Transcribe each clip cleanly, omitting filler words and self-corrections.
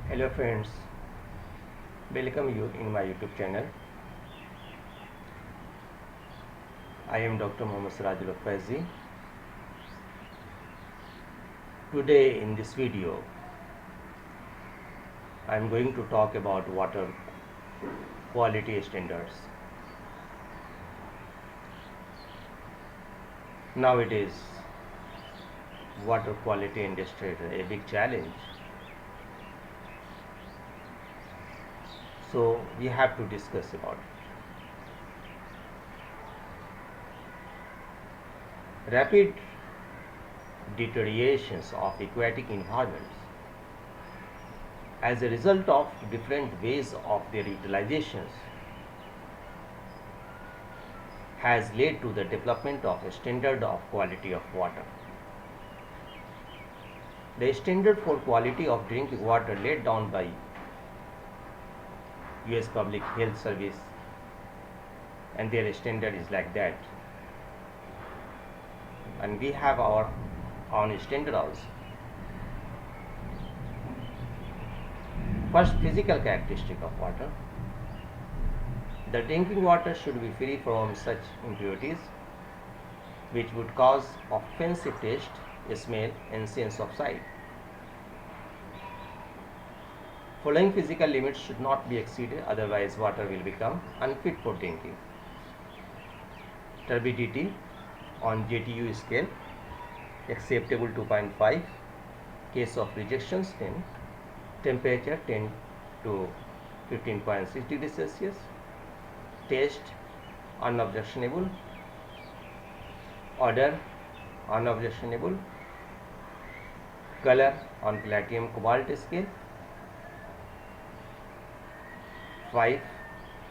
Hello friends, welcome you in my YouTube channel. I am Dr. Mohammad Sirajul Faizi. Today in this video, I am going to talk about water quality standards. Nowadays, water quality industry is a big challenge. So we have to discuss about it. Rapid deteriorations of aquatic environments as a result of different ways of their utilizations has led to the development of a standard of quality of water. The standard for quality of drinking water laid down by US Public Health Service, and their standard is like that, and we have our own standard also. First, physical characteristic of water. The drinking water should be free from such impurities which would cause offensive taste, smell and sense of sight. Following physical limits should not be exceeded, otherwise water will become unfit for drinking. Turbidity on JTU scale, acceptable 2.5, case of rejections 10, temperature 10 to 15.6 degrees Celsius, taste unobjectionable, odor unobjectionable, color on platinum cobalt scale 5,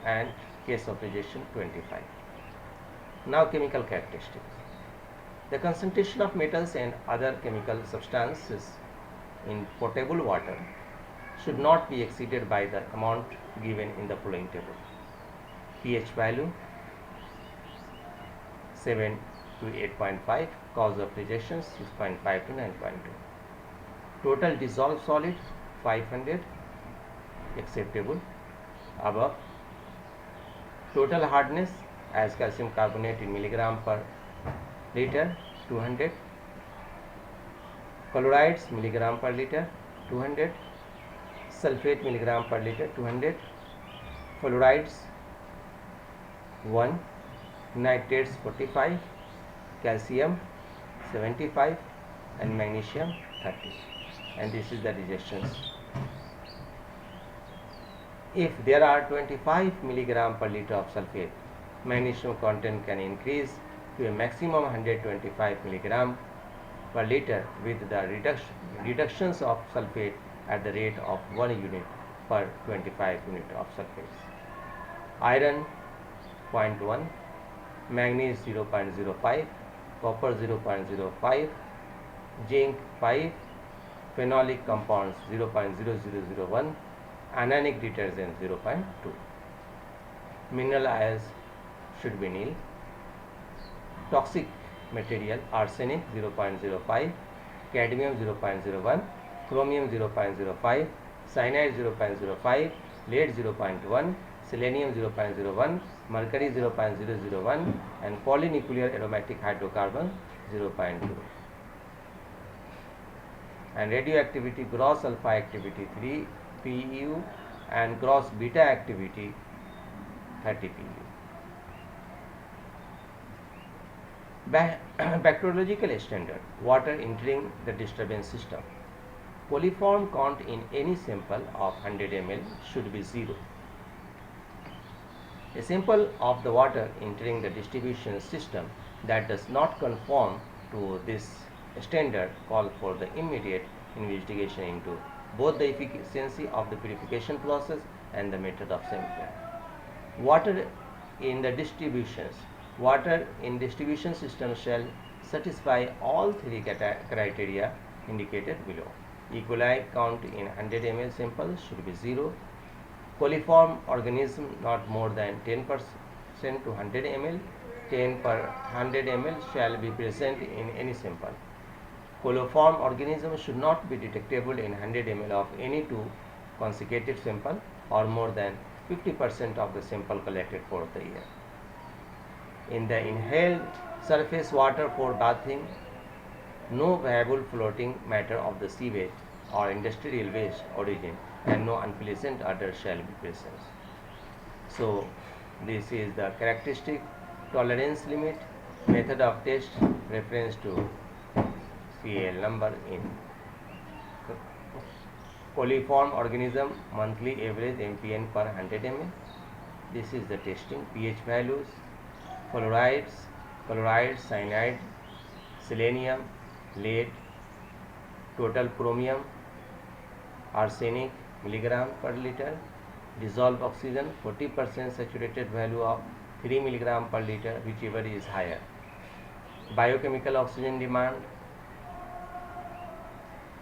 and case of rejection 25. Now chemical characteristics. The concentration of metals and other chemical substances in potable water should not be exceeded by the amount given in the following table. pH value 7 to 8.5, cause of rejection 6.5 to 9.2. Total dissolved solid 500, acceptable, above. Total hardness as calcium carbonate in milligram per liter 200, chlorides milligram per liter 200, sulfate milligram per liter 200, fluorides 1, nitrates 45, calcium 75 and magnesium 30, and this is the rejections. If there are 25 milligram per liter of sulfate, magnesium content can increase to a maximum 125 milligram per liter with the reductions of sulfate at the rate of 1 unit per 25 unit of sulfates. Iron 0.1, manganese 0.05, copper 0.05, zinc 5, phenolic compounds 0.0001, anionic detergent 0.2. Mineral ions should be nil. Toxic material arsenic 0.05, cadmium 0.01, chromium 0.05, cyanide 0.05, lead 0.1, selenium 0.01, mercury 0.001 and polynuclear aromatic hydrocarbon 0.2. And radioactivity, gross alpha activity 3 pu and gross beta activity 30 pu. Bacteriological standard, water entering the disturbance system. Coliform count in any sample of 100 ml should be 0. A sample of the water entering the distribution system that does not conform to this standard call for the immediate investigation into both the efficiency of the purification process and the method of sampling. Water in the distributions. Water in distribution system shall satisfy all three criteria indicated below. E. coli count in 100 ml sample should be 0. Coliform organism not more than 10% to 100 ml, 10 per 100 ml shall be present in any sample. Coliform organism should not be detectable in 100 ml of any two consecutive sample or more than 50% of the sample collected for the year. In the inhaled surface water for bathing, no viable floating matter of the sewage or industrial waste origin and no unpleasant odor shall be present. So, this is the characteristic tolerance limit, method of test, reference to CL number in coliform organism, monthly average MPN per 100 ml. This is the testing. pH values, chlorides, cyanide, selenium, lead, total chromium, arsenic milligram per liter, dissolved oxygen 40% saturated value of 3 milligram per liter, whichever is higher. Biochemical oxygen demand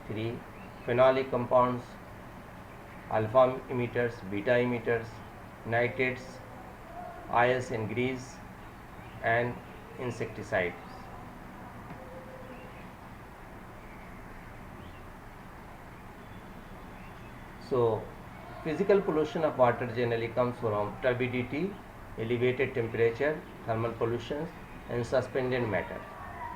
3. Phenolic compounds, alpha emitters, beta emitters, nitrates, ice and grease, and insecticides. So, physical pollution of water generally comes from turbidity, elevated temperature, thermal pollution, and suspended matter.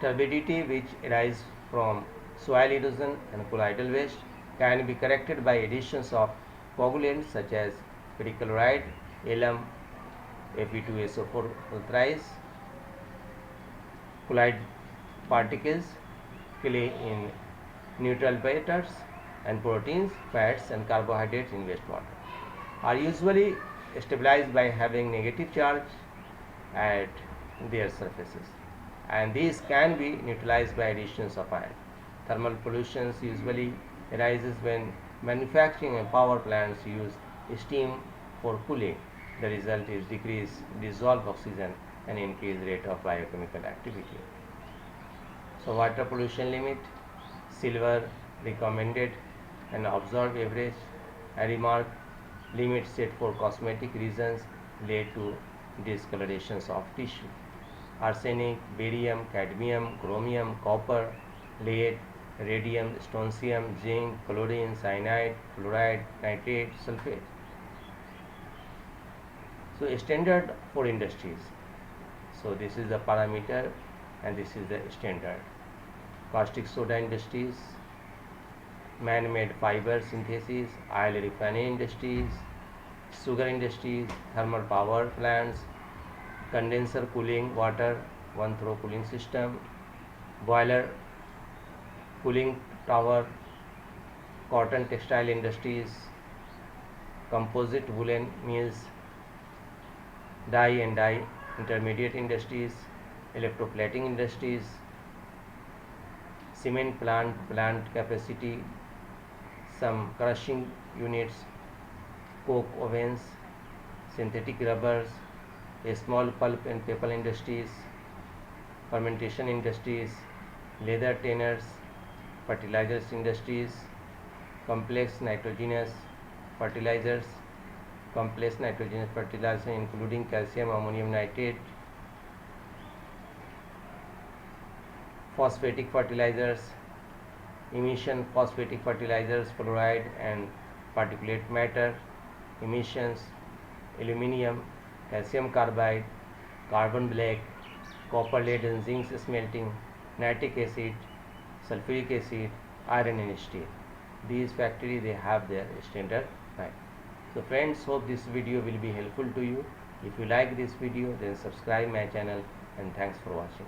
Turbidity, which arises from soil erosion and colloidal waste, can be corrected by additions of coagulants such as perchloride, alum, Fe2SO4 thrice, colloid particles, clay in neutral batters, and proteins, fats, and carbohydrates in wastewater are usually stabilized by having negative charge at their surfaces, and these can be neutralized by additions of iron. Thermal pollution usually arises when manufacturing and power plants use steam for cooling. The result is decreased dissolved oxygen and increased rate of biochemical activity. So, water pollution limit, silver recommended and observed average. I remark limits set for cosmetic reasons lead to discolorations of tissue. Arsenic, barium, cadmium, chromium, copper, lead, radium, strontium, zinc, chlorine, cyanide, fluoride, nitrate, sulfate. So, standard for industries. So, this is the parameter and this is the standard. Caustic soda industries, man-made fiber synthesis, oil refining industries, sugar industries, thermal power plants, condenser cooling water, one-throw cooling system, boiler cooling tower, cotton textile industries, composite woolen mills, dye and dye intermediate industries, electroplating industries, cement plant capacity, some crushing units, coke ovens, synthetic rubbers, a small pulp and paper industries, fermentation industries, leather tanners, fertilizers industries, complex nitrogenous fertilizers, complex nitrogenous fertilizer including calcium ammonium nitrate, phosphatic fertilizers, emission phosphatic fertilizers, fluoride and particulate matter, emissions, aluminium, calcium carbide, carbon black, copper, lead and zinc smelting, nitric acid, sulfuric acid, iron and steel. These factories they have their standard pipe. So friends, hope this video will be helpful to you. If you like this video, then subscribe my channel and thanks for watching.